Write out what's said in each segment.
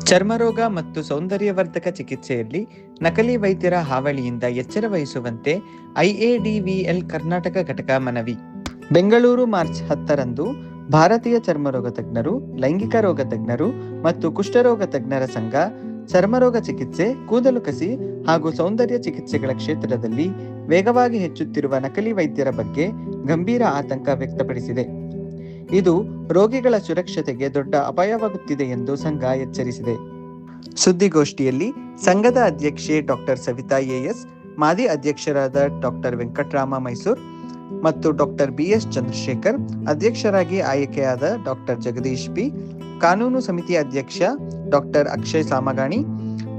ಚರ್ಮರೋಗ ಮತ್ತು ಸೌಂದರ್ಯವರ್ಧಕ ಚಿಕಿತ್ಸೆಯಲ್ಲಿ ನಕಲಿ ವೈದ್ಯರ ಹಾವಳಿಯಿಂದ ಎಚ್ಚರ ವಹಿಸುವಂತೆ ಐಎಡಿವಿಎಲ್ ಕರ್ನಾಟಕ ಘಟಕ ಮನವಿ. ಬೆಂಗಳೂರು ಮಾರ್ಚ್ 10ರಂದು ಭಾರತೀಯ ಚರ್ಮರೋಗ ತಜ್ಞರು, ಲೈಂಗಿಕ ರೋಗ ತಜ್ಞರು ಮತ್ತು ಕುಷ್ಠರೋಗ ತಜ್ಞರ ಸಂಘ ಚರ್ಮರೋಗ ಚಿಕಿತ್ಸೆ, ಕೂದಲು ಕಸಿ ಹಾಗೂ ಸೌಂದರ್ಯ ಚಿಕಿತ್ಸೆಗಳ ಕ್ಷೇತ್ರದಲ್ಲಿ ವೇಗವಾಗಿ ಹೆಚ್ಚುತ್ತಿರುವ ನಕಲಿ ವೈದ್ಯರ ಬಗ್ಗೆ ಗಂಭೀರ ಆತಂಕ ವ್ಯಕ್ತಪಡಿಸಿದೆ. ಇದು ರೋಗಿಗಳ ಸುರಕ್ಷತೆಗೆ ದೊಡ್ಡ ಅಪಾಯವಾಗುತ್ತಿದೆ ಎಂದು ಸಂಘ ಎಚ್ಚರಿಸಿದೆ. ಸುದ್ದಿಗೋಷ್ಠಿಯಲ್ಲಿ ಸಂಘದ ಅಧ್ಯಕ್ಷೆ ಡಾಕ್ಟರ್ ಸವಿತಾ ಎಎಸ್, ಮಾಜಿ ಅಧ್ಯಕ್ಷರಾದ ಡಾಕ್ಟರ್ ವೆಂಕಟರಾಮ ಮೈಸೂರ್ ಮತ್ತು ಡಾಕ್ಟರ್ ಬಿಎಸ್ ಚಂದ್ರಶೇಖರ್, ಅಧ್ಯಕ್ಷರಾಗಿ ಆಯ್ಕೆಯಾದ ಡಾಕ್ಟರ್ ಜಗದೀಶ್ ಪಿ, ಕಾನೂನು ಸಮಿತಿ ಅಧ್ಯಕ್ಷ ಡಾಕ್ಟರ್ ಅಕ್ಷಯ್ ಸಾಮಗಾಣಿ,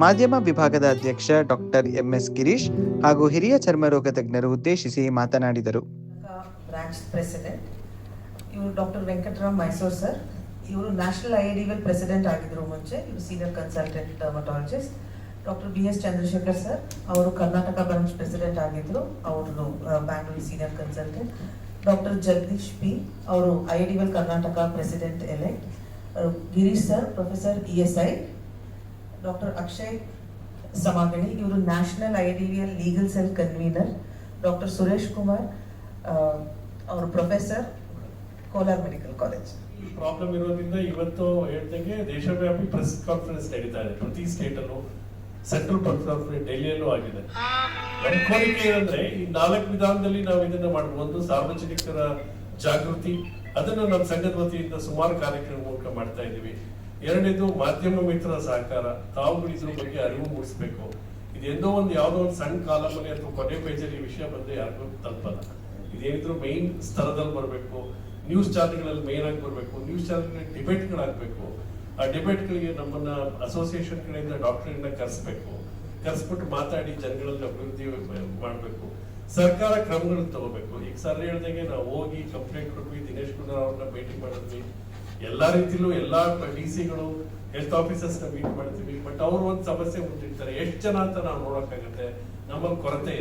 ಮಾಧ್ಯಮ ವಿಭಾಗದ ಅಧ್ಯಕ್ಷ ಡಾಕ್ಟರ್ ಎಂಎಸ್ ಗಿರೀಶ್ ಹಾಗೂ ಹಿರಿಯ ಚರ್ಮರೋಗ ತಜ್ಞರು ಉದ್ದೇಶಿಸಿ ಮಾತನಾಡಿದರು. ಇವರು ಡಾಕ್ಟರ್ ವೆಂಕಟರಾಮ್ ಮೈಸೂರ್ ಸರ್, ಇವರು ನ್ಯಾಷನಲ್ ಐಎಡಿವಿಎಲ್ ಪ್ರೆಸಿಡೆಂಟ್ ಆಗಿದ್ರು ಮುಂಚೆ. ಇವರು senior consultant dermatologist. Doctor BS Chandrashekar sir, ಅವರು ಕರ್ನಾಟಕ ಬ್ರಾಂಚ್ ಪ್ರೆಸಿಡೆಂಟ್ ಆಗಿದ್ರು, ಅವರು Bangalore senior consultant. Doctor Jagadish P, ಅವರು IADVL Karnataka president elect. Girish sir, professor ESI. Doctor Akshay Samagani, ಇವರು national IADVL legal cell convener. Doctor Suresh Kumar, ಅವರು ಪ್ರೊಫೆಸರ್, ಕೋಲಾರ್ ಮೆಡಿಕಲ್ ಕಾಲೇಜ್. ಈ ಪ್ರಾಬ್ಲಮ್ ಇರೋದ್ರಿಂದ ಇವತ್ತು ಹೇಳ್ದಂಗೆ ದೇಶವ್ಯಾಪಿ ಪ್ರೆಸ್ ಕಾನ್ಫರೆನ್ಸ್ ನಡೀತಾ ಇದೆ. ಪ್ರತಿ ಸ್ಟೇಟ್ ಅಲ್ಲೂ, ಸೆಂಟ್ರಲ್ ಪ್ರೆಸ್ ಕಾನ್ಫರೆನ್ಸ್ ಡೆಲ್ಲಿಯಲ್ಲೂ ಆಗಿದೆ. ನಮ್ಮ ಕೋರಿಕೆ ಏನಂದ್ರೆ, ಈ 4 ವಿಧಾನದಲ್ಲಿ ನಾವು ಇದನ್ನ ಮಾಡಬಹುದು. ಒಂದು, ಸಾರ್ವಜನಿಕರ ಜಾಗೃತಿ, ಅದನ್ನು ನಮ್ಮ ಸಂಘದ ವತಿಯಿಂದ ಸುಮಾರು ಕಾರ್ಯಕ್ರಮ ಮೂಲಕ ಮಾಡ್ತಾ ಇದ್ದೀವಿ. ಎರಡನೇದು, ಮಾಧ್ಯಮ ಮಿತ್ರರ ಸಹಕಾರ. ತಾವುಗಳು ಇದ್ರ ಬಗ್ಗೆ ಅರಿವು ಮೂಡಿಸಬೇಕು. ಇದೆಂದೋ ಯಾವುದೋ ಒಂದು ಸಣ್ಣ ಕಾಲಮಲ್ಲಿ ಅಥವಾ ಕೊನೆ ಪೇಜಲ್ಲಿ ಈ ವಿಷಯ ಬಂದ್ರೆ ಯಾರಿಗೂ ತಲುಪಲ್ಲ. ಇದೇನಿದ್ರು ಮೈನ್ ಸ್ತರದಲ್ಲಿ ಬರಬೇಕು. ನ್ಯೂಸ್ ಚಾನೆಲ್ಗಳಲ್ಲಿ ಮೇನ್ ಆಗಿ ಬರಬೇಕು. ನ್ಯೂಸ್ ಚಾನೆಲ್ಗಳಲ್ಲಿ ಡಿಬೇಟ್ಗಳಾಗಬೇಕು. ಆ ಡಿಬೇಟ್ಗಳಿಗೆ ನಮ್ಮನ್ನ ಅಸೋಸಿಯೇಷನ್ ಕಡೆಯಿಂದ ಡಾಕ್ಟರ್ಗಳನ್ನ ಕರೆಸ್ಬಿಟ್ಟು ಮಾತಾಡಿ ಜನಗಳಲ್ಲಿ ಅಭಿವೃದ್ಧಿ ಮಾಡಬೇಕು. ಸರ್ಕಾರ ಕ್ರಮಗಳನ್ನು ತಗೋಬೇಕು. ಈಗ ಸರ್ ಹೇಳ್ದಂಗೆ ನಾವು ಹೋಗಿ ಕಂಪ್ಲೇಂಟ್ ಕೊಟ್ವಿ, ದಿನೇಶ್ ಗುಂಡೂರಾವ್ ಅವ್ರನ್ನ ಭೇಟಿ ಮಾಡಿದ್ವಿ. ಎಲ್ಲಾ ರೀತಿಲೂ ಎಲ್ಲಾ ಡಿಸಿಗಳು, ಹೆಲ್ತ್ ಆಫೀಸರ್ಸ್ ನ ಮೀಟ್ ಮಾಡ್ತೀವಿ. ಬಟ್ ಅವ್ರು ಒಂದು ಸಮಸ್ಯೆ ಮುಂದಿರ್ತಾರೆ. ಎಷ್ಟು ಜನ ಅಂತ ನಾವು ನೋಡೋಕ್ಕಾಗತ್ತೆ. ನಮ್ಮಲ್ಲಿ ಕೊರತೆ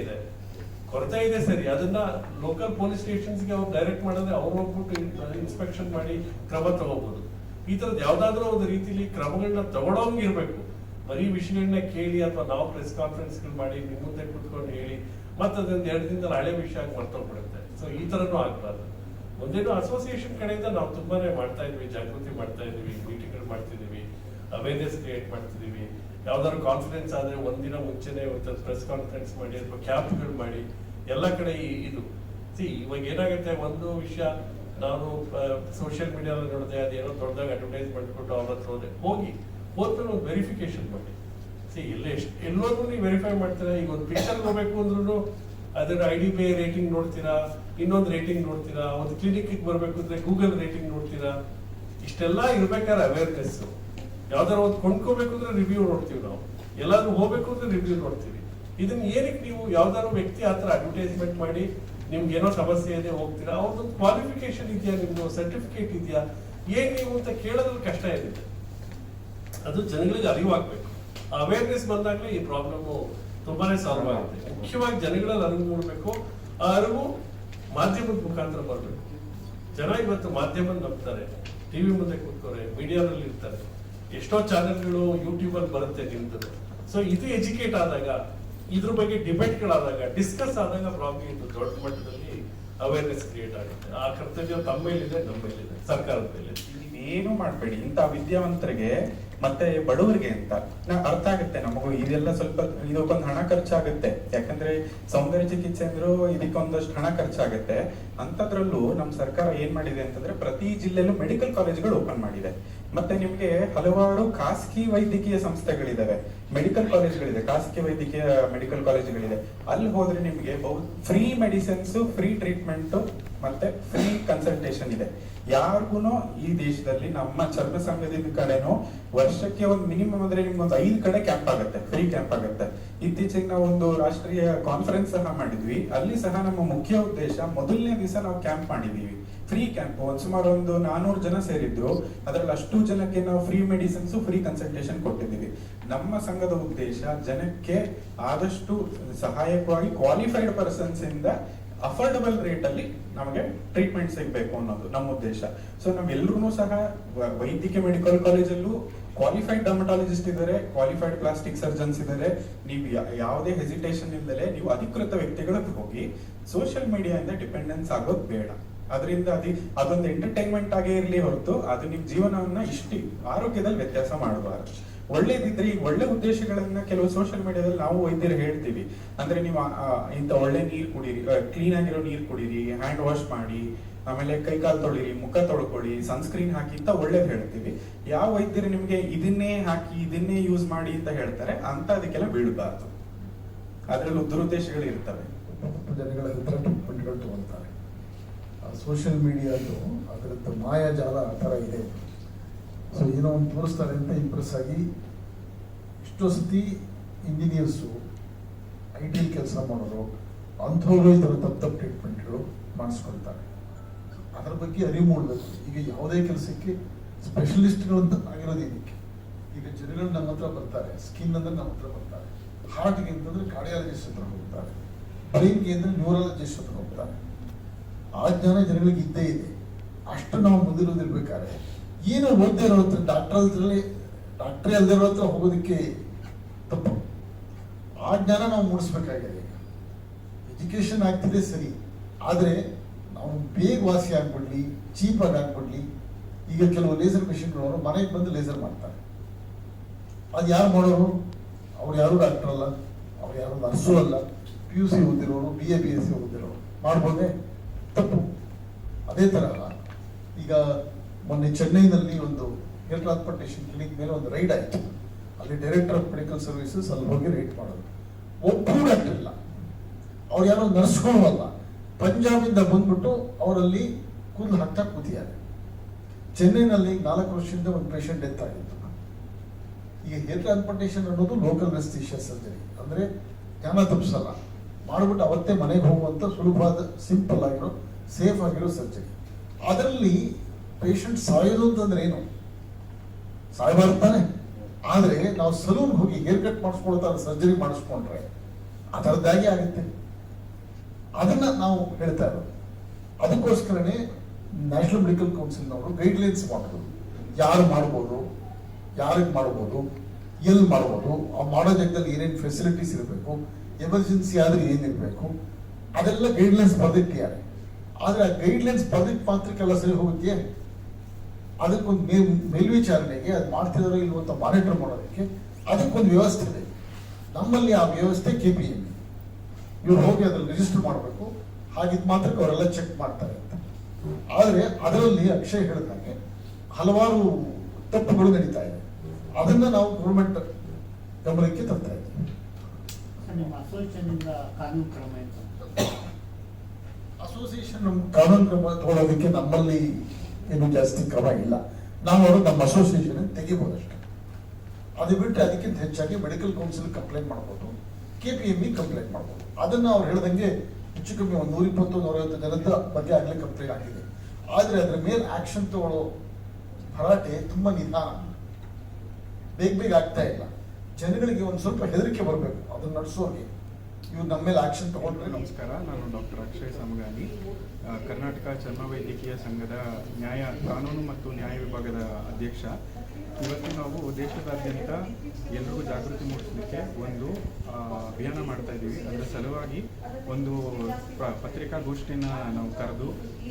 ಇದೆ ಸರಿ. ಅದನ್ನ ಲೋಕಲ್ ಪೊಲೀಸ್ ಸ್ಟೇಷನ್ಸ್ಗೆ ಅವ್ರು ಡೈರೆಕ್ಟ್ ಮಾಡಿದ್ರೆ ಅವ್ರು ಹೋಗ್ಬಿಟ್ಟು ಇನ್ಸ್ಪೆಕ್ಷನ್ ಮಾಡಿ ಕ್ರಮ ತಗೋಬಹುದು. ಈ ತರದ್ ಯಾವ್ದಾದ್ರು ಒಂದು ರೀತಿಲಿ ಕ್ರಮಗಳನ್ನ ತಗೊಳೋಂಗ್ ಇರ್ಬೇಕು. ಬರೀ ವಿಷಯಗಳನ್ನ ಕೇಳಿ ಅಥವಾ ನಾವು ಪ್ರೆಸ್ ಕಾನ್ಫರೆನ್ಸ್ ಮಾಡಿ ನಿಮ್ ಮುಂದೆ ಕುತ್ಕೊಂಡು ಹೇಳಿ ಮತ್ತೆ ಅದೊಂದು 2 ದಿನದಲ್ಲಿ ಹಳೆ ವಿಷಯ ಆಗಿ ಮರ್ತೋಗ್ಬಿಡುತ್ತೆ. ಸೊ ಈ ತರನು ಆಗ್ಬಾರ್ದು. ಒಂದೇನು ಅಸೋಸಿಯೇಷನ್ ಕಡೆಯಿಂದ ನಾವು ತುಂಬಾನೇ ಮಾಡ್ತಾ ಇದ್ವಿ, ಜಾಗೃತಿ ಮಾಡ್ತಾ ಇದೀವಿ, ಮೀಟಿಂಗ್ಗಳು ಮಾಡ್ತಿದೀವಿ, ಅವೇರ್ನೆಸ್ ಕ್ರಿಯೇಟ್ ಮಾಡ್ತಿದೀವಿ. ಯಾವ್ದಾದ್ರು ಕಾನ್ಫರೆನ್ಸ್ ಆದ್ರೆ ಒಂದಿನ ಮುಂಚೆನೆ ಪ್ರೆಸ್ ಕಾನ್ಫರೆನ್ಸ್ ಮಾಡಿ ಅಥವಾ ಕ್ಯಾಂಪ್ಗಳು ಮಾಡಿ ಎಲ್ಲ ಕಡೆ ಇದು ಇವಾಗ ಏನಾಗುತ್ತೆ, ಒಂದು ವಿಷಯ ನಾನು ಸೋಷಿಯಲ್ ಮೀಡಿಯಾದಲ್ಲಿ ನೋಡಿದೆ, ಅದೇನೋ ದೊಡ್ಡದಾಗಿ ಅಡ್ವರ್ಟೈಸ್ಮೆಂಟ್ ಕೊಟ್ಟು ಅವ್ರ ಹತ್ರ ಹೋದ್ಮೇಲೆ ಒಂದು ವೆರಿಫಿಕೇಶನ್ ಮಾಡಿ. ಎಲ್ಲೋದ್ರೂ ನೀವು ವೆರಿಫೈ ಮಾಡ್ತೀರಾ. ಈಗ ಒಂದು ಪಿಕ್ಚರ್ ಹೋಗ್ಬೇಕು ಅಂದ್ರೂ ಅದರ IDBI ರೇಟಿಂಗ್ ನೋಡ್ತೀರಾ, ಇನ್ನೊಂದು ರೇಟಿಂಗ್ ನೋಡ್ತೀರಾ. ಒಂದು ಕ್ಲಿನಿಕ್ ಬರ್ಬೇಕು ಅಂದ್ರೆ ಗೂಗಲ್ ರೇಟಿಂಗ್ ನೋಡ್ತೀರಾ. ಇಷ್ಟೆಲ್ಲ ಇರ್ಬೇಕಾದ್ರೆ ಅವೇರ್ನೆಸ್. ಯಾವ್ದಾರು ಒಂದು ಕೊಂಡ್ಕೋಬೇಕು ಅಂದ್ರೆ ರಿವ್ಯೂ ನೋಡ್ತೀವಿ ನಾವು. ಎಲ್ಲಾದ್ರೂ ಹೋಗ್ಬೇಕು ಅಂದ್ರೆ ರಿವ್ಯೂ ನೋಡ್ತೀವಿ. ಇದನ್ನ ಏನಕ್ಕೆ ನೀವು ಯಾವ್ದಾದ್ರು ವ್ಯಕ್ತಿ ಹತ್ರ ಅಡ್ವರ್ಟೈಸ್ಮೆಂಟ್ ಮಾಡಿ ನಿಮ್ಗೆ ಏನೋ ಸಮಸ್ಯೆ ಇದೆ ಹೋಗ್ತೀರಾ, ಅವ್ರದ್ದು ಕ್ವಾಲಿಫಿಕೇಶನ್ ಇದೆಯಾ, ನಿಮ್ದು ಸರ್ಟಿಫಿಕೇಟ್ ಇದೆಯಾ, ಏನ್ ನೀವು ಅಂತ ಕೇಳೋದ್ರಲ್ಲಿ ಕಷ್ಟ ಇದೆ. ಅದು ಜನಗಳಿಗೆ ಅರಿವಾಗ್ಬೇಕು. ಅವೇರ್ನೆಸ್ ಬಂದಾಗಲೇ ಈ ಪ್ರಾಬ್ಲಮ್ ತುಂಬಾನೇ ಸಾಲ್ವ್ ಆಗುತ್ತೆ. ಮುಖ್ಯವಾಗಿ ಜನಗಳಲ್ಲಿ ಅರಿವು ಮೂಡಬೇಕು. ಆ ಅರಿವು ಮಾಧ್ಯಮದ ಮುಖಾಂತರ ಬರಬೇಕು. ಜನ ಇವತ್ತು ಮಾಧ್ಯಮ ನಂಬ್ತಾರೆ, ಟಿವಿ ಮುಂದೆ ಕೂತ್ಕೋರೆ, ಮೀಡಿಯಾದಲ್ಲಿ ಇರ್ತಾರೆ. ಎಷ್ಟೋ ಚಾನೆಲ್ಗಳು ಯೂಟ್ಯೂಬ್ ಅಲ್ಲಿ ಬರುತ್ತೆ ನಿಮ್ದು. ಸೊ ಇದು ಎಜುಕೇಟ್ ಆದಾಗ, ಇದ್ರ ಬಗ್ಗೆ ಡಿಬೇಟ್ಗಳಾದಾಗ, ಡಿಸ್ಕಸ್ ಆದಾಗ ಪ್ರಾಬ್ಲಮ್ ಇದು ದೊಡ್ಡ ಮಟ್ಟದಲ್ಲಿ ಅವೇರ್ನೆಸ್ ಕ್ರಿಯೇಟ್ ಆಗುತ್ತೆ. ಆ ಕರ್ತವ್ಯ ತಮ್ಮ ಮೇಲಿದೆ, ನಮ್ಮ ಮೇಲಿದೆ, ಸರ್ಕಾರದ ಮೇಲೆ. ಏನು ಮಾಡಬೇಡಿ. ಇಂಥ ವಿದ್ಯಾವಂತರಿಗೆ ಮತ್ತೆ ಬಡವರಿಗೆ ಅಂತ ಅರ್ಥ ಆಗುತ್ತೆ ನಮಗೂ. ಇದೆಲ್ಲ ಸ್ವಲ್ಪ ಇದಕ್ಕೊಂದು ಹಣ ಖರ್ಚಾಗುತ್ತೆ. ಯಾಕಂದ್ರೆ ಸೌಂದರ್ಯ ಚಿಕಿತ್ಸೆ ಅಂದ್ರೂ ಇದಕ್ಕೊಂದಷ್ಟು ಹಣ ಖರ್ಚಾಗುತ್ತೆ. ಅಂತದ್ರಲ್ಲೂ ನಮ್ಮ ಸರ್ಕಾರ ಏನ್ ಮಾಡಿದೆ ಅಂತಂದ್ರೆ ಪ್ರತಿ ಜಿಲ್ಲೆಯಲ್ಲೂ ಮೆಡಿಕಲ್ ಕಾಲೇಜ್ಗಳು ಓಪನ್ ಮಾಡಿದೆ. ಮತ್ತೆ ನಿಮ್ಗೆ ಹಲವಾರು ಖಾಸಗಿ ವೈದ್ಯಕೀಯ ಸಂಸ್ಥೆಗಳಿದಾವೆ, ಮೆಡಿಕಲ್ ಕಾಲೇಜ್ಗಳಿದೆ, ಖಾಸಗಿ ವೈದ್ಯಕೀಯ ಮೆಡಿಕಲ್ ಕಾಲೇಜ್ಗಳಿದೆ. ಅಲ್ಲಿ ಹೋದ್ರೆ ನಿಮ್ಗೆ ಫ್ರೀ ಮೆಡಿಸಿನ್ಸ್, ಫ್ರೀ ಟ್ರೀಟ್ಮೆಂಟ್ ಮತ್ತೆ ಫ್ರೀ ಕನ್ಸಲ್ಟೇಷನ್ ಇದೆ. ಯಾರಿಗೂ ಈ ದೇಶದಲ್ಲಿ ನಮ್ಮ ಚರ್ಮ ಸಂಘದಿಂದ ಕಡೆನೂ ವರ್ಷಕ್ಕೆ ಒಂದು ಮಿನಿಮಮ್ ಅಂದ್ರೆ ನಿಮ್ಗೊಂದು 5 ಕಡೆ ಕ್ಯಾಂಪ್ ಆಗುತ್ತೆ, ಫ್ರೀ ಕ್ಯಾಂಪ್ ಆಗುತ್ತೆ. ಇತ್ತೀಚೆಗೆ ನಾವು ಒಂದು ರಾಷ್ಟ್ರೀಯ ಕಾನ್ಫರೆನ್ಸ್ ಸಹ ಮಾಡಿದ್ವಿ. ಅಲ್ಲಿ ಸಹ ನಮ್ಮ ಮುಖ್ಯ ಉದ್ದೇಶ, ಮೊದಲನೇ ದಿವಸ ನಾವು ಕ್ಯಾಂಪ್ ಮಾಡಿದೀವಿ, ಫ್ರೀ ಕ್ಯಾಂಪ್. ಸುಮಾರು ಒಂದು 400 ಜನ ಸೇರಿದ್ರು. ಅದರಲ್ಲಿ ಅಷ್ಟು ಜನಕ್ಕೆ ನಾವು ಫ್ರೀ ಮೆಡಿಸಿನ್ಸ್, ಫ್ರೀ ಕನ್ಸಲ್ಟೇಷನ್ ಕೊಟ್ಟಿದ್ದೀವಿ. ನಮ್ಮ ಸಂಘದ ಉದ್ದೇಶ ಜನಕ್ಕೆ ಆದಷ್ಟು ಸಹಾಯಕವಾಗಿ ಕ್ವಾಲಿಫೈಡ್ ಪರ್ಸನ್ಸ್ ಇಂದ ಅಫೋರ್ಡಬಲ್ ರೇಟ್ ಅಲ್ಲಿ ನಮಗೆ ಟ್ರೀಟ್ಮೆಂಟ್ ಸಿಗಬೇಕು ಅನ್ನೋದು ನಮ್ಮ ಉದ್ದೇಶ. ಸೊ ನಾವೆಲ್ಲರೂ ಸಹ ವೈದ್ಯಕೀಯ ಮೆಡಿಕಲ್ ಕಾಲೇಜಲ್ಲೂ ಕ್ವಾಲಿಫೈಡ್ ಡರ್ಮಟಾಲಜಿಸ್ಟ್ ಇದ್ದಾರೆ, ಕ್ವಾಲಿಫೈಡ್ ಪ್ಲಾಸ್ಟಿಕ್ ಸರ್ಜನ್ಸ್ ಇದ್ದಾರೆ. ನೀವು ಯಾವುದೇ ಹೆಸಿಟೇಷನ್ ಇಲ್ಲದೆ ನೀವು ಅಧಿಕೃತ ವ್ಯಕ್ತಿಗಳಿಗೆ ಹೋಗಿ ಸೋಷಿಯಲ್ ಮೀಡಿಯಾದಿಂದ ಡಿಪೆಂಡೆನ್ಸ್ ಆಗೋದು ಬೇಡ. ಅದರಿಂದ ಅದೊಂದು ಎಂಟರ್ಟೈನ್ಮೆಂಟ್ ಆಗೇ ಇರಲಿ ಹೊರತು ಅದು ನಿಮ್ ಜೀವನವನ್ನ ಇಷ್ಟು ಆರೋಗ್ಯದಲ್ಲಿ ವ್ಯತ್ಯಾಸ ಮಾಡಬಾರದು. ಒಳ್ಳೇದಿದ್ರೆ ಈಗ ಒಳ್ಳೆ ಉದ್ದೇಶಗಳನ್ನ ಕೆಲವು ಸೋಷಿಯಲ್ ಮೀಡಿಯಾದಲ್ಲಿ ನಾವು ವೈದ್ಯರು ಹೇಳ್ತೀವಿ, ಅಂದ್ರೆ ನೀವು ಇಂಥ ಒಳ್ಳೆ ನೀರು ಕುಡೀರಿ, ಕ್ಲೀನ್ ಆಗಿರೋ ನೀರು ಕುಡೀರಿ, ಹ್ಯಾಂಡ್ ವಾಶ್ ಮಾಡಿ, ಆಮೇಲೆ ಕೈಕಾಲು ತೊಳಿರಿ, ಮುಖ ತೊಳ್ಕೊಳ್ಳಿ, ಸನ್ಸ್ಕ್ರೀನ್ ಹಾಕಿ ಅಂತ ಒಳ್ಳೇದು ಹೇಳ್ತೀವಿ. ಯಾವ ವೈದ್ಯರು ನಿಮ್ಗೆ ಇದನ್ನೇ ಹಾಕಿ ಇದನ್ನೇ ಯೂಸ್ ಮಾಡಿ ಅಂತ ಹೇಳ್ತಾರೆ ಅಂತ ಅದಕ್ಕೆಲ್ಲ ಬೀಳಬಾರ್ದು. ಅದ್ರಲ್ಲಿ ದುರುದ್ದೇಶಗಳು ಇರ್ತವೆ. ಜನಗಳ ಹತ್ರ ಟ್ರೀಟ್ಮೆಂಟ್ಗಳು ತಗೊಳ್ತಾರೆ. ಸೋಷಿಯಲ್ ಮೀಡಿಯಾದು ಅದರದ್ದು ಮಾಯಾಜಾಲ ಆ ಥರ ಇದೆ. ಸೊ ಏನೋ ಒಂದು ತೋರಿಸ್ತಾರೆ ಅಂತ ಇಂಪ್ರೆಸ್ ಆಗಿ ಎಷ್ಟೋ ಸತಿ ಇಂಜಿನಿಯರ್ಸು, ಐ ಟಿ ಕೆಲಸ ಮಾಡೋರು ಅಂಥವ್ರು ಈ ಥರ ತಪ್ಪು ಟ್ರೀಟ್ಮೆಂಟ್ಗಳು ಮಾಡಿಸ್ಕೊಳ್ತಾರೆ. ಅದರ ಬಗ್ಗೆ ಅರಿವು ಮೂಡಬೇಕು. ಈಗ ಯಾವುದೇ ಕೆಲಸಕ್ಕೆ ಸ್ಪೆಷಲಿಸ್ಟ್ಗಳು ಅಂತ ಆಗಿರೋದು ಇದಕ್ಕೆ. ಈಗ ಜನಗಳು ನಮ್ಮ ಹತ್ರ ಬರ್ತಾರೆ, ಸ್ಕಿನ್ ಅಂದ್ರೆ ನಮ್ಮ ಹತ್ರ ಬರ್ತಾರೆ, ಹಾರ್ಟ್ಗೆ ಅಂತಂದ್ರೆ ಕಾರ್ಡಿಯಾಲಜಿಸ್ಟ್ ಹತ್ರ ಹೋಗ್ತಾರೆ, ಬ್ರೈನ್ಗೆ ಅಂದ್ರೆ ನ್ಯೂರಾಲಜಿಸ್ಟ್ ಹತ್ರ ಹೋಗ್ತಾರೆ. ಆ ಜ್ಞಾನ ಜನಗಳಿಗೆ ಇದ್ದೇ ಇದೆ. ಅಷ್ಟು ನಾವು ಮುಂದಿರೋದಿರ್ಬೇಕಾದ್ರೆ ಏನು ಓದ್ದೇ ಇರೋ ಹತ್ರ ಡಾಕ್ಟ್ರೇ ಅಲ್ಲದೆ ಇರೋ ಹತ್ರ ಹೋಗೋದಕ್ಕೆ ತಪ್ಪು. ಆ ಜ್ಞಾನ ನಾವು ಮೂಡಿಸ್ಬೇಕಾಗಿದೆ. ಎಜುಕೇಶನ್ ಆಗ್ತಿದೆ ಸರಿ, ಆದರೆ ನಾವು ಬೇಗ ವಾಸಿ ಆಗ್ಬಿಡ್ಲಿ, ಚೀಪಾಗಿ ಆಗ್ಬಿಡ್ಲಿ. ಈಗ ಕೆಲವು ಲೇಸರ್ ಮಿಷಿನ್ಗಳವರು ಮನೆಗೆ ಬಂದು ಲೇಸರ್ ಮಾಡ್ತಾರೆ. ಅದು ಯಾರು ಮಾಡೋರು? ಅವ್ರು ಯಾರು ಡಾಕ್ಟರ್ ಅಲ್ಲ, ಅವ್ರು ಯಾರು ನರ್ಸು ಅಲ್ಲ, PUC ಓದಿರೋರು, BA BSc ಓದಿರೋರು ಮಾಡ್ಬೋದೇ? ತಪ್ಪು. ಅದೇ ತರಹ ಈಗ ಮೊನ್ನೆ ಚೆನ್ನೈನಲ್ಲಿ ಒಂದು ಏರ್ ಟ್ರಾನ್ಸ್ಪೋರ್ಟೇಷನ್ ಕ್ಲಿನಿಕ್ ಮೇಲೆ ಒಂದು ರೈಡ್ ಆಯಿತು. ಅಲ್ಲಿ ಡೈರೆಕ್ಟರ್ ಆಫ್ ಮೆಡಿಕಲ್ ಸರ್ವಿಸಸ್ ಅಲ್ಲಿ ಹೋಗಿ ರೈಡ್ ಮಾಡೋದು. ಒಬ್ಬರು ಡಾಕ್ಟರ್ ಇಲ್ಲ, ಅವ್ರು ಯಾರೋ ನರ್ಸ್ಗಳು ಅಲ್ಲ, ಪಂಜಾಬಿಂದ ಬಂದ್ಬಿಟ್ಟು ಅವರಲ್ಲಿ ಕೂದಲು ಹಾಕ್ತಾ ಕೂತಿದ್ದಾರೆ. ಚೆನ್ನೈನಲ್ಲಿ 4 ವರ್ಷದಿಂದ ಒಂದು ಪೇಷಂಟ್ ಡೆತ್ ಆಗಿತ್ತು. ಈಗ ಏರ್ ಟ್ರಾನ್ಸ್ಪೋರ್ಟೇಷನ್ ಅನ್ನೋದು ಲೋಕಲ್ ಅನೆಸ್ಥೀಶಿಯಾ ಸರ್ಜರಿ, ಅಂದ್ರೆ ಜ್ಞಾನ ತಪ್ಪಿಸಲ್ಲ, ಮಾಡ್ಬಿಟ್ಟು ಅವತ್ತೇ ಮನೆಗೆ ಹೋಗುವಂತ ಸುಲಭವಾದ ಸಿಂಪಲ್ ಆಗಿರೋ ಸೇಫ್ ಆಗಿರೋ ಸರ್ಜರಿ. ಅದರಲ್ಲಿ ಪೇಷಂಟ್ ಸಾಯೋದು ಅಂತಂದ್ರೆ ಏನು? ಸಾಯಬಾರ್ದು ತಾನೆ. ಆದ್ರೆ ನಾವು ಸಲೂನ್ ಹೋಗಿ ಹೇರ್ ಕಟ್ ಮಾಡಿಸ್ಕೊಳ್ತಾರೆ, ಸರ್ಜರಿ ಮಾಡಿಸ್ಕೊಂಡ್ರೆ ಅದರದ್ದಾಗೆ ಆಗುತ್ತೆ. ಅದನ್ನ ನಾವು ಹೇಳ್ತಾ ಇರೋದು. ಅದಕ್ಕೋಸ್ಕರನೇ ನ್ಯಾಷನಲ್ ಮೆಡಿಕಲ್ ಕೌನ್ಸಿಲ್ನವರು ಗೈಡ್ಲೈನ್ಸ್ ಮಾಡೋದು, ಯಾರು ಮಾಡ್ಬೋದು, ಯಾರಿಗೆ ಮಾಡ್ಬೋದು, ಎಲ್ಲಿ ಮಾಡ್ಬೋದು, ಆ ಮಾಡೋ ಜಾಗದಲ್ಲಿ ಏನೇನು ಫೆಸಿಲಿಟೀಸ್ ಇರಬೇಕು, ಎಮರ್ಜೆನ್ಸಿ ಆದ್ರೆ ಏನಿರಬೇಕು, ಅದೆಲ್ಲ ಗೈಡ್ಲೈನ್ಸ್ ಬರೆದಿಟ್ಟಿದ್ದಾರೆ. ಆದ್ರೆ ಆ ಗೈಡ್ಲೈನ್ಸ್ ಬರೆದಿಟ್ಟು ಮಾತ್ರಕ್ಕೆಲ್ಲ ಸರಿ ಹೋಗುತ್ತೆ? ಅದಕ್ಕೊಂದು ಮೇಲ್ವಿಚಾರಣೆಗೆ ಅದು ಮಾಡ್ತಿದಾರೋ ಇಲ್ವೋ ಅಂತ ಮಾನಿಟರ್ ಮಾಡೋದಕ್ಕೆ ಅದಕ್ಕೊಂದು ವ್ಯವಸ್ಥೆ ಇದೆ. ನಮ್ಮಲ್ಲಿ ಆ ವ್ಯವಸ್ಥೆ KPM. ಇವ್ರು ಹೋಗಿ ಅದ್ರಲ್ಲಿ ರಿಜಿಸ್ಟರ್ ಮಾಡಬೇಕು, ಹಾಗಿದ್ ಮಾತ್ರಕ್ಕೆ ಅವರೆಲ್ಲ ಚೆಕ್ ಮಾಡ್ತಾರೆ ಅಂತ. ಆದ್ರೆ ಅದರಲ್ಲಿ ಅಕ್ಷಯ್ ಹೇಳಿದಂಗೆ ಹಲವಾರು ತಪ್ಪುಗಳು ನಡೀತಾ ಇದೆ. ಅದನ್ನ ನಾವು ಗೌರ್ಮೆಂಟ್ ಗಮನಕ್ಕೆ ತರ್ತಾ ಇದ್ದೀವಿ. ಅಸೋಸಿಯೇಷನ್ ಕಾನೂನು ಕ್ರಮ ತಗೊಳ್ಳೋದಕ್ಕೆ ನಮ್ಮಲ್ಲಿ ಏನು ಜಾಸ್ತಿ ಕ್ರಮ ಇಲ್ಲ. ನಾವು ಅವರು ನಮ್ಮ ಅಸೋಸಿಯೇಷನ್ ತೆಗಿಬಹುದಷ್ಟೇ. ಅದು ಬಿಟ್ಟರೆ ಅದಕ್ಕಿಂತ ಹೆಚ್ಚಾಗಿ ಮೆಡಿಕಲ್ ಕೌನ್ಸಿಲ್ ಕಂಪ್ಲೇಂಟ್ ಮಾಡ್ಬೋದು, KPM ಕಂಪ್ಲೇಂಟ್ ಮಾಡ್ಬೋದು. ಅದನ್ನ ಅವ್ರು ಹೇಳ್ದಂಗೆ ಹೆಚ್ಚು ಕಮ್ಮಿ ಒಂದು 120-150 ಜನದ ಬಗ್ಗೆ ಆಗಲೇ ಕಂಪ್ಲೇಂಟ್ ಆಗಿದೆ. ಆದ್ರೆ ಅದ್ರ ಮೇಲೆ ಆಕ್ಷನ್ ತಗೊಳ್ಳೋ ಭರಾಟೆ ತುಂಬಾ ನಿಧಾನ, ಬೇಗ ಆಗ್ತಾ ಇಲ್ಲ. ಜನಗಳಿಗೆ ಒಂದು ಸ್ವಲ್ಪ ಹೆದರಿಕೆ ಬರಬೇಕು ಅದನ್ನ ನಡೆಸೋರಿಗೆ. ಇವ್ರು ನಮ್ಮ ಮೇಲೆ ಆಕ್ಷನ್ ತಗೊಂಡ್ರೆ. ನಮಸ್ಕಾರ, ನಾನು ಡಾಕ್ಟರ್ ಅಕ್ಷಯ್ ಸಮಗಾನಿ, ಕರ್ನಾಟಕ ಚರ್ಮ ವೈದ್ಯಕೀಯ ಸಂಘದ ಕಾನೂನು ಮತ್ತು ನ್ಯಾಯ ವಿಭಾಗದ ಅಧ್ಯಕ್ಷ. ಇವತ್ತು ನಾವು ದೇಶದಾದ್ಯಂತ ಎಲ್ರಿಗೂ ಜಾಗೃತಿ ಮೂಡಿಸಲಿಕ್ಕೆ ಒಂದು ಅಭಿಯಾನ ಮಾಡ್ತಾ ಇದ್ದೀವಿ. ಅದರ ಸಲುವಾಗಿ ಒಂದು ಪತ್ರಿಕಾಗೋಷ್ಠಿನ ನಾವು ಕರೆದು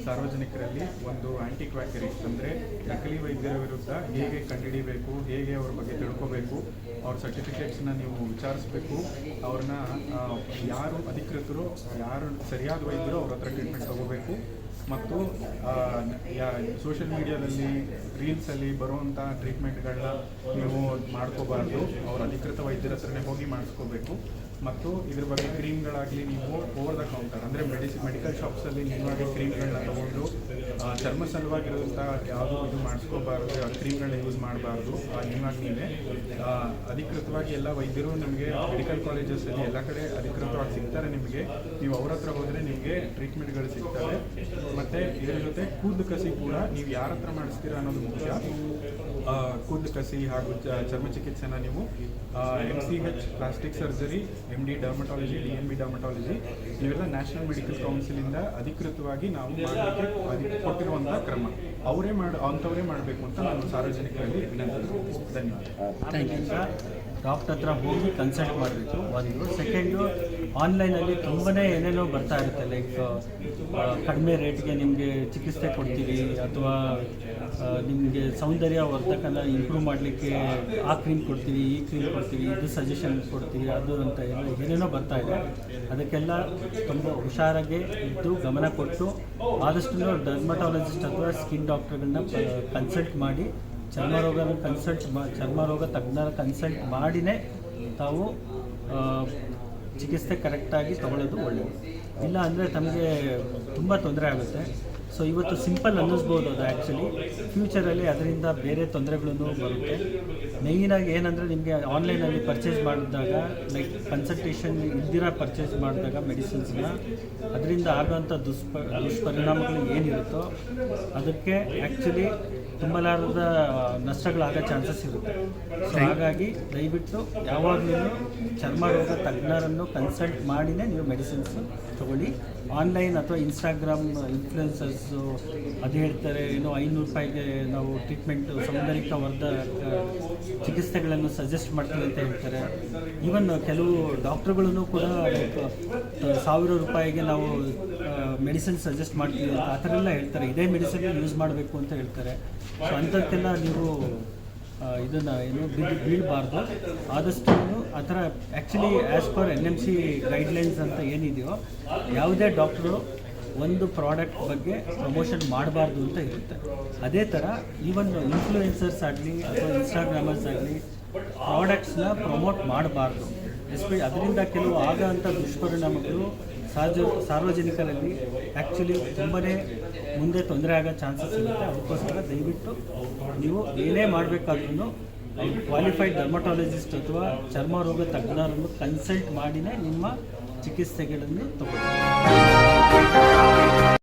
ಸಾರ್ವಜನಿಕರಲ್ಲಿ ಒಂದು ಆಂಟಿ ಕ್ವಾಕರಿ ಅಂದರೆ ನಕಲಿ ವೈದ್ಯರ ವಿರುದ್ಧ ಹೇಗೆ ಕಂಡುಹಿಡಿಬೇಕು, ಹೇಗೆ ಅವ್ರ ಬಗ್ಗೆ ತಿಳ್ಕೋಬೇಕು, ಅವ್ರ ಸರ್ಟಿಫಿಕೇಟ್ಸ್ನ ನೀವು ವಿಚಾರಿಸಬೇಕು, ಅವ್ರನ್ನ ಯಾರು ಅಧಿಕೃತರು, ಯಾರು ಸರಿಯಾದ ವೈದ್ಯರು ಅವ್ರ ಹತ್ರ ಟ್ರೀಟ್ಮೆಂಟ್ ತಗೋಬೇಕು, ಮತ್ತು ಸೋಷಿಯಲ್ ಮೀಡಿಯಾದಲ್ಲಿ ರೀಲ್ಸಲ್ಲಿ ಬರುವಂಥ ಟ್ರೀಟ್ಮೆಂಟ್ಗಳನ್ನ ನೀವು ಮಾಡ್ಕೋಬಾರ್ದು, ಅವ್ರ ಅಧಿಕೃತ ವೈದ್ಯರ ಹತ್ರನೇ ಹೋಗಿ ಮಾಡಿಸ್ಕೋಬೇಕು. ಮತ್ತು ಇದ್ರ ಬಗ್ಗೆ ಕ್ರೀಮ್ಗಳಾಗಲಿ ನೀವು ಓವರ್ ದ ಕೌಂಟರ್ ಅಂದರೆ ಮೆಡಿಕಲ್ ಶಾಪ್ಸಲ್ಲಿ ನೀವಾಗಿ ಕ್ರೀಮ್ಗಳನ್ನ ತಗೊಂಡು ಚರ್ಮ ಸಲುವಾಗಿರೋಂಥ ಯಾವುದೂ ಇದು ಮಾಡಿಸ್ಕೋಬಾರ್ದು, ಆ ಕ್ರೀಮ್ಗಳನ್ನ ಯೂಸ್ ಮಾಡಬಾರ್ದು. ನೀವಾಗಿ ನೀವೇ ಅಧಿಕೃತವಾಗಿ ಎಲ್ಲ ವೈದ್ಯರು ನಿಮಗೆ ಮೆಡಿಕಲ್ ಕಾಲೇಜಸಲ್ಲಿ ಎಲ್ಲ ಕಡೆ ಅಧಿಕೃತವಾಗಿ ಸಿಗ್ತಾರೆ. ನಿಮಗೆ ನೀವು ಅವ್ರ ಹತ್ರ ಹೋದರೆ ನಿಮಗೆ ಟ್ರೀಟ್ಮೆಂಟ್ಗಳು ಸಿಗ್ತವೆ. ಮತ್ತು ಇದರ ಜೊತೆ ಕೂದಲು ಕಸಿ ಕೂಡ ನೀವು ಯಾರ ಹತ್ರ ಮಾಡಿಸ್ತೀರಾ ಅನ್ನೋದು ಮುಖ್ಯ. ಕೂದಲು ಕಸಿ ಹಾಗೂ ಚರ್ಮ ಚಿಕಿತ್ಸೆನ ನೀವು MCH plastic surgery, MD dermatology, DNB dermatology ಇವೆಲ್ಲ ನ್ಯಾಷನಲ್ ಮೆಡಿಕಲ್ ಕೌನ್ಸಿಲಿಂದ ಅಧಿಕೃತವಾಗಿ ನಾವು ಮಾಡಲಿಕ್ಕೆ ಕೊಟ್ಟಿರುವಂಥ ಕ್ರಮ. ಅಂಥವರೇ ಮಾಡಬೇಕು ಅಂತ ನಾನು ಸಾರ್ವಜನಿಕರಲ್ಲಿ ವಿನಂತಿ. ಧನ್ಯವಾದ. ಡಾಕ್ಟರ್ ಹತ್ರ ಹೋಗಿ ಕನ್ಸಲ್ಟ್ ಮಾಡಬೇಕು ಒಂದು. ಸೆಕೆಂಡು, ಆನ್ಲೈನಲ್ಲಿ ತುಂಬಾ ಏನೇನೋ ಬರ್ತಾ ಇರುತ್ತೆ. ಲೈಕ್ ಕಡಿಮೆ ರೇಟ್ಗೆ ನಿಮಗೆ ಚಿಕಿತ್ಸೆ ಕೊಡ್ತೀವಿ, ಅಥವಾ ನಿಮಗೆ ಸೌಂದರ್ಯ ವರ್ಧಕನ ಇಂಪ್ರೂವ್ ಮಾಡಲಿಕ್ಕೆ ಆ ಕ್ರೀಮ್ ಕೊಡ್ತೀವಿ, ಈ ಕ್ರೀಮ್ ಕೊಡ್ತೀವಿ, ಇದು ಸಜೆಷನ್ ಕೊಡ್ತೀವಿ, ಅದು ಅಂತ ಏನೇನೋ ಬರ್ತಾ ಇದೆ. ಅದಕ್ಕೆಲ್ಲ ತುಂಬ ಹುಷಾರಾಗಿ ಇದ್ದು ಗಮನ ಕೊಟ್ಟು ಆದಷ್ಟು ಡರ್ಮಟಾಲಜಿಸ್ಟ್ ಅಥವಾ ಸ್ಕಿನ್ ಡಾಕ್ಟರ್ಗಳನ್ನ ಕನ್ಸಲ್ಟ್ ಮಾಡಿ, ಚರ್ಮರೋಗ ತಜ್ಞರ ಕನ್ಸಲ್ಟ್ ಮಾಡಿನೇ ತಾವು ಚಿಕಿತ್ಸೆ ಕರೆಕ್ಟಾಗಿ ತಗೊಳ್ಳೋದು ಒಳ್ಳೆಯದು. ಇಲ್ಲ ಅಂದರೆ ತಮಗೆ ತುಂಬ ತೊಂದರೆ ಆಗುತ್ತೆ. ಸೊ ಇವತ್ತು ಸಿಂಪಲ್ ಅನ್ನಿಸ್ಬೋದು, ಅದು ಆ್ಯಕ್ಚುಲಿ ಫ್ಯೂಚರಲ್ಲಿ ಅದರಿಂದ ಬೇರೆ ತೊಂದರೆಗಳೂ ಬರುತ್ತೆ. ಮೇಯ್ನಾಗಿ ಏನಂದರೆ ನಿಮಗೆ ಆನ್ಲೈನಲ್ಲಿ ಪರ್ಚೇಸ್ ಮಾಡಿದಾಗ, ಲೈಕ್ ಕನ್ಸಲ್ಟೇಷನ್ ಇಲ್ದಿರ ಪರ್ಚೇಸ್ ಮಾಡಿದಾಗ ಮೆಡಿಸಿನ್ಸ್ನ, ಅದರಿಂದ ಆಗೋಂಥ ದುಷ್ಪರಿಣಾಮಗಳು ಏನಿರುತ್ತೋ ಅದಕ್ಕೆ ಆ್ಯಕ್ಚುಲಿ ತುಂಬಲಾರದ ನಷ್ಟಗಳಾಗೋ ಚಾನ್ಸಸ್ ಇರುತ್ತೆ. ಸೊ ಹಾಗಾಗಿ ದಯವಿಟ್ಟು ಯಾವಾಗಲೂ ಚರ್ಮರೋಗ ತಜ್ಞರನ್ನು ಕನ್ಸಲ್ಟ್ ಮಾಡಿನೇ ನೀವು ಮೆಡಿಸಿನ್ಸ್ ತೊಗೊಳ್ಳಿ. ಆನ್ಲೈನ್ ಅಥವಾ ಇನ್ಸ್ಟಾಗ್ರಾಮ್ ಇನ್ಫ್ಲುಯೆನ್ಸರ್ಸು ಅದು ಹೇಳ್ತಾರೆ, ಏನೋ 500 ರೂಪಾಯಿಗೆ ನಾವು ಟ್ರೀಟ್ಮೆಂಟು ಸೌಂದರ್ಯ ವರ್ಧಕ ಚಿಕಿತ್ಸೆಗಳನ್ನು ಸಜೆಸ್ಟ್ ಮಾಡ್ತೀವಿ ಅಂತ ಹೇಳ್ತಾರೆ. ಈವನ್ ಕೆಲವು ಡಾಕ್ಟ್ರುಗಳೂ ಕೂಡ ಲೈಕ್ 1000 ರೂಪಾಯಿಗೆ ನಾವು ಮೆಡಿಸಿನ್ ಸಜೆಸ್ಟ್ ಮಾಡ್ತೀವಿ ಅಂತ ಆ ಥರ ಎಲ್ಲ ಹೇಳ್ತಾರೆ. ಇದೇ ಮೆಡಿಸಿನ್ ಯೂಸ್ ಮಾಡಬೇಕು ಅಂತ ಹೇಳ್ತಾರೆ. ಸೊ ಅಂಥಕ್ಕೆಲ್ಲ ನೀವು ಇದನ್ನು ಬೀಳಬಾರ್ದು. ಆದಷ್ಟು ಆ ಥರ actually as per NMC guidelines ಅಂತ ಏನಿದೆಯೋ, ಯಾವುದೇ ಡಾಕ್ಟ್ರು ಒಂದು ಪ್ರಾಡಕ್ಟ್ ಬಗ್ಗೆ ಪ್ರಮೋಷನ್ ಮಾಡಬಾರ್ದು ಅಂತ ಇರುತ್ತೆ. ಅದೇ ಥರ ಈವನ್ ಇನ್ಫ್ಲೂಯೆನ್ಸರ್ಸ್ ಆಗಲಿ ಅಥವಾ ಇನ್ಸ್ಟಾಗ್ರಾಮರ್ಸ್ ಆಗಲಿ ಪ್ರಾಡಕ್ಟ್ಸ್ನ ಪ್ರಮೋಟ್ ಮಾಡಬಾರ್ದು. ಅದರಿಂದ ಕೆಲವು ಆಗೋಂಥ ದುಷ್ಪರಿಣಾಮಗಳು ಸಾರ್ವಜನಿಕರಲ್ಲಿ ಆ್ಯಕ್ಚುಲಿ ತುಂಬಾ ಮುಂದೆ ತೊಂದರೆ ಆಗೋ ಚಾನ್ಸಸ್ ಇರುತ್ತೆ. ಅದಕ್ಕೋಸ್ಕರ ದಯವಿಟ್ಟು ನೀವು ಏನೇ ಮಾಡಬೇಕಾದ್ರೂ ಕ್ವಾಲಿಫೈಡ್ ಡರ್ಮಟಾಲಜಿಸ್ಟ್ ಅಥವಾ ಚರ್ಮರೋಗ ತಜ್ಞರನ್ನು ಕನ್ಸಲ್ಟ್ ಮಾಡಿನೇ ನಿಮ್ಮ ಚಿಕಿತ್ಸೆಗಳನ್ನು ತಗೊಳ್ಳಿ.